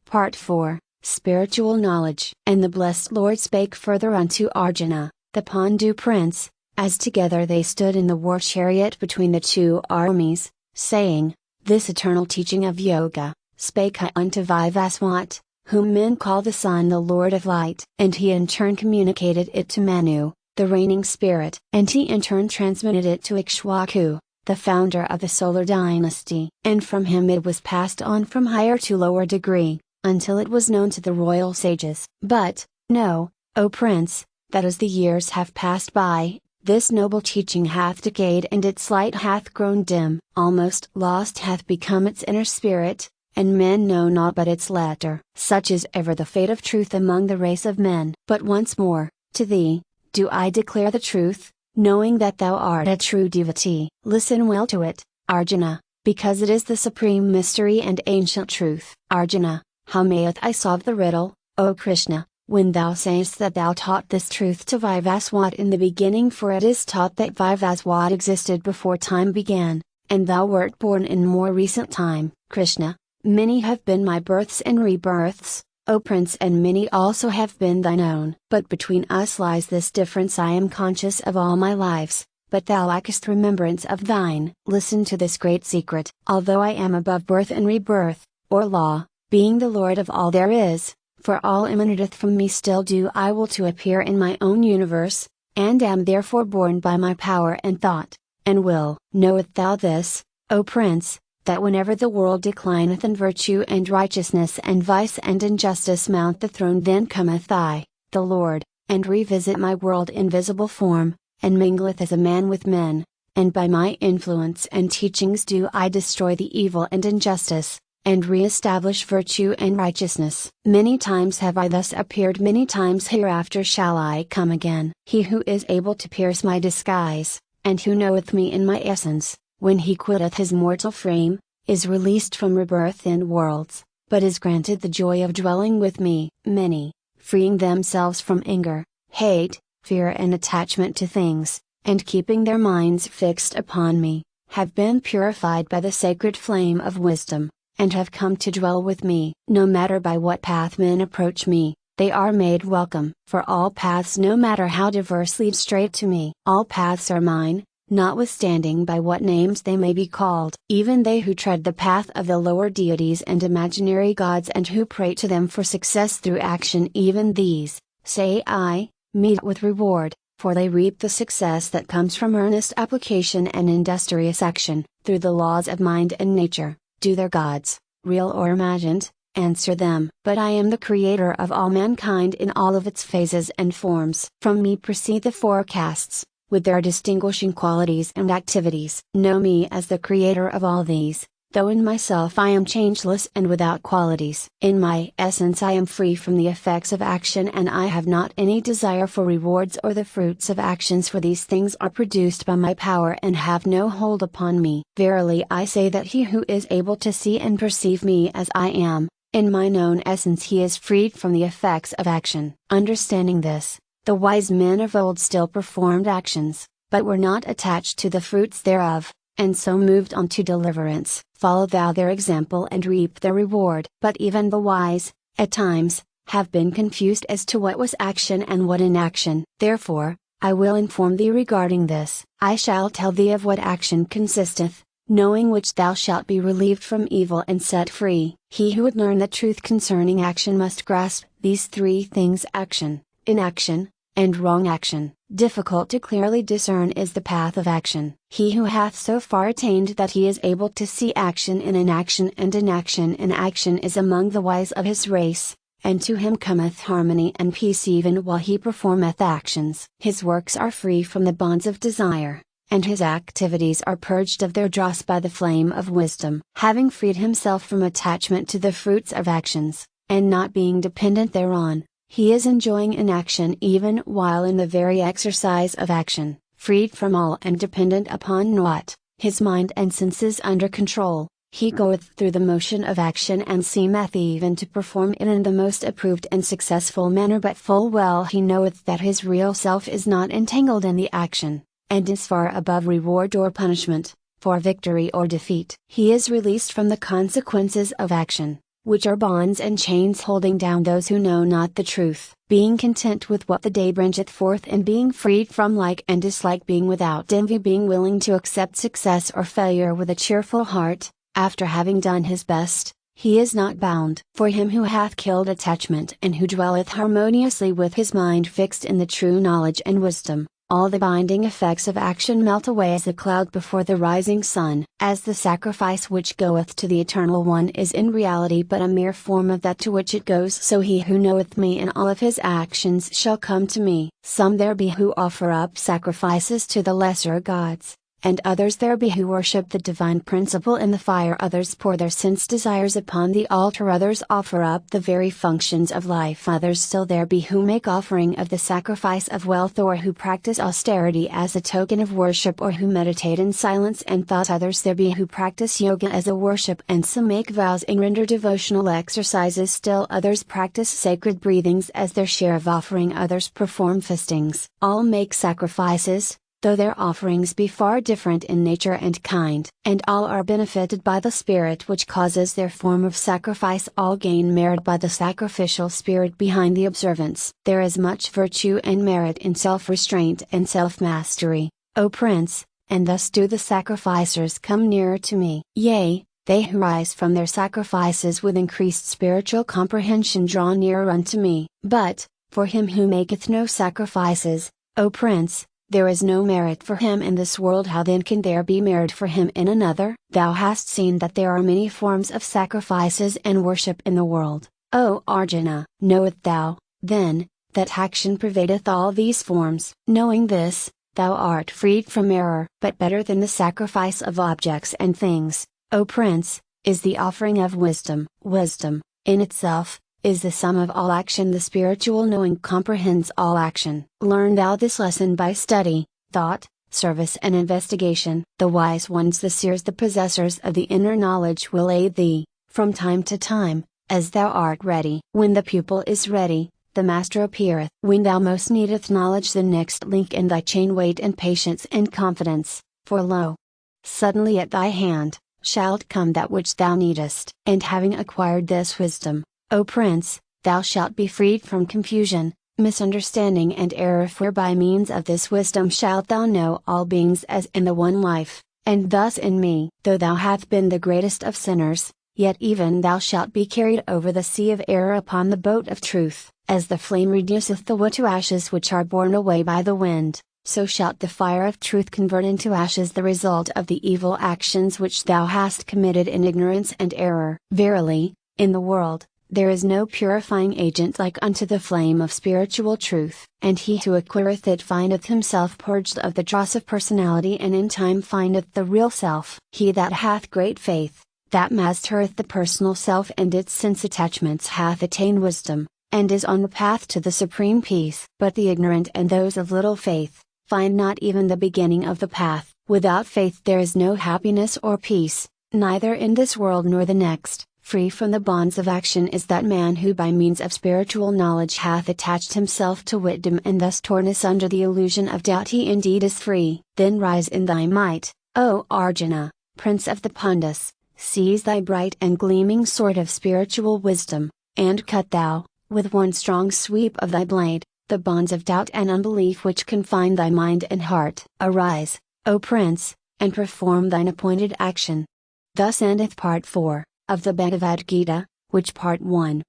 Part 4, Spiritual Knowledge. And the blessed Lord spake further unto Arjuna, the Pandu prince, as together they stood in the war chariot between the two armies, saying, This eternal teaching of Yoga, spake I unto Vivaswat, whom men call the sun, the Lord of light. And he in turn communicated it to Manu, the reigning spirit. And he in turn transmitted it to Ikshwaku, the founder of the solar dynasty. And from him it was passed on from higher to lower degree, until it was known to the royal sages. But, know, O Prince, that as the years have passed by, this noble teaching hath decayed and its light hath grown dim. Almost lost hath become its inner spirit, and men know not but its letter. Such is ever the fate of truth among the race of men. But once more, to thee, do I declare the truth, knowing that thou art a true devotee. Listen well to it, Arjuna, because it is the supreme mystery and ancient truth. Arjuna, how mayeth I solve the riddle, O Krishna, when thou sayest that thou taught this truth to Vivaswat in the beginning? For it is taught that Vivaswat existed before time began, and thou wert born in more recent time. Krishna, many have been my births and rebirths, O Prince, and many also have been thine own. But between us lies this difference: I am conscious of all my lives, but thou lackest remembrance of thine. Listen to this great secret. Although I am above birth and rebirth, or law, being the Lord of all there is, for all emanateth from me, still do I will to appear in my own universe, and am therefore born by my power and thought, and will. Knowest thou this, O Prince, that whenever the world declineth and virtue and righteousness and vice and injustice mount the throne, then cometh I, the Lord, and revisit my world in visible form, and mingleth as a man with men, and by my influence and teachings do I destroy the evil and injustice, and re-establish virtue and righteousness. Many times have I thus appeared, many times hereafter shall I come again. He who is able to pierce my disguise, and who knoweth me in my essence, when he quitteth his mortal frame, is released from rebirth in worlds, but is granted the joy of dwelling with me. Many, freeing themselves from anger, hate, fear and attachment to things, and keeping their minds fixed upon me, have been purified by the sacred flame of wisdom, and have come to dwell with me. No matter by what path men approach me, they are made welcome. For all paths, no matter how diverse, lead straight to me. All paths are mine, notwithstanding by what names they may be called. Even they who tread the path of the lower deities and imaginary gods, and who pray to them for success through action, even these, say I, meet with reward, for they reap the success that comes from earnest application and industrious action. Through the laws of mind and nature, do their gods, real or imagined, answer them. But I am the creator of all mankind in all of its phases and forms. From me proceed the four castes, with their distinguishing qualities and activities. Know me as the creator of all these, though in myself I am changeless and without qualities. In my essence I am free from the effects of action, and I have not any desire for rewards or the fruits of actions, for these things are produced by my power and have no hold upon me. Verily I say that he who is able to see and perceive me as I am, in my known essence, he is freed from the effects of action. Understanding this, the wise men of old still performed actions, but were not attached to the fruits thereof, and so moved on to deliverance. Follow thou their example and reap their reward. But even the wise, at times, have been confused as to what was action and what inaction. Therefore, I will inform thee regarding this. I shall tell thee of what action consisteth, knowing which thou shalt be relieved from evil and set free. He who would learn the truth concerning action must grasp these three things: action, inaction, and wrong action. Difficult to clearly discern is the path of action. He who hath so far attained that he is able to see action in inaction and inaction in action is among the wise of his race, and to him cometh harmony and peace even while he performeth actions. His works are free from the bonds of desire, and his activities are purged of their dross by the flame of wisdom. Having freed himself from attachment to the fruits of actions, and not being dependent thereon, he is enjoying inaction even while in the very exercise of action, freed from all and dependent upon naught, his mind and senses under control. He goeth through the motion of action and seemeth even to perform it in the most approved and successful manner, but full well he knoweth that his real self is not entangled in the action, and is far above reward or punishment, for victory or defeat. He is released from the consequences of action, which are bonds and chains holding down those who know not the truth. Being content with what the day bringeth forth, and being freed from like and dislike, being without envy, being willing to accept success or failure with a cheerful heart, after having done his best, he is not bound. For him who hath killed attachment and who dwelleth harmoniously with his mind fixed in the true knowledge and wisdom, all the binding effects of action melt away as a cloud before the rising sun. As the sacrifice which goeth to the Eternal One is in reality but a mere form of that to which it goes, so he who knoweth me in all of his actions shall come to me. Some there be who offer up sacrifices to the lesser gods, and others there be who worship the divine principle in the fire, others pour their sense desires upon the altar, others offer up the very functions of life, others still there be who make offering of the sacrifice of wealth, or who practice austerity as a token of worship, or who meditate in silence and thought, others there be who practice yoga as a worship, and some make vows and render devotional exercises, still others practice sacred breathings as their share of offering, others perform fastings. All make sacrifices, though their offerings be far different in nature and kind, and all are benefited by the spirit which causes their form of sacrifice, all gain merit by the sacrificial spirit behind the observance. There is much virtue and merit in self-restraint and self-mastery, O Prince, and thus do the sacrificers come nearer to me. Yea, they who rise from their sacrifices with increased spiritual comprehension draw nearer unto me. But, for him who maketh no sacrifices, O Prince, there is no merit for him in this world. How then can there be merit for him in another? Thou hast seen that there are many forms of sacrifices and worship in the world, O Arjuna. Knowest thou, then, that action pervadeth all these forms? Knowing this, thou art freed from error. But better than the sacrifice of objects and things, O Prince, is the offering of wisdom. Wisdom, in itself, is the sum of all action. The spiritual knowing comprehends all action. Learn thou this lesson by study, thought, service and investigation. The wise ones, the seers, the possessors of the inner knowledge will aid thee, from time to time, as thou art ready. When the pupil is ready, the master appeareth. When thou most needeth knowledge, the next link in thy chain, wait and patience and confidence, for lo! Suddenly at thy hand, shalt come that which thou needest. And having acquired this wisdom, O Prince, thou shalt be freed from confusion, misunderstanding and error, for by means of this wisdom shalt thou know all beings as in the one life, and thus in me. Though thou hast been the greatest of sinners, yet even thou shalt be carried over the sea of error upon the boat of truth. As the flame reduceth the wood to ashes which are borne away by the wind, so shalt the fire of truth convert into ashes the result of the evil actions which thou hast committed in ignorance and error. Verily, in the world, there is no purifying agent like unto the flame of spiritual truth. And he who acquireth it findeth himself purged of the dross of personality, and in time findeth the real self. He that hath great faith, that mastereth the personal self and its sense attachments, hath attained wisdom, and is on the path to the supreme peace. But the ignorant and those of little faith, find not even the beginning of the path. Without faith there is no happiness or peace, neither in this world nor the next. Free from the bonds of action is that man who by means of spiritual knowledge hath attached himself to wisdom, and thus torn asunder the illusion of doubt. He indeed is free. Then rise in thy might, O Arjuna, Prince of the Pandus, seize thy bright and gleaming sword of spiritual wisdom, and cut thou, with one strong sweep of thy blade, the bonds of doubt and unbelief which confine thy mind and heart. Arise, O Prince, and perform thine appointed action. Thus endeth Part 4. Of the Bhagavad Gita, which Part 1,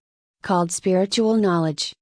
called Spiritual Knowledge,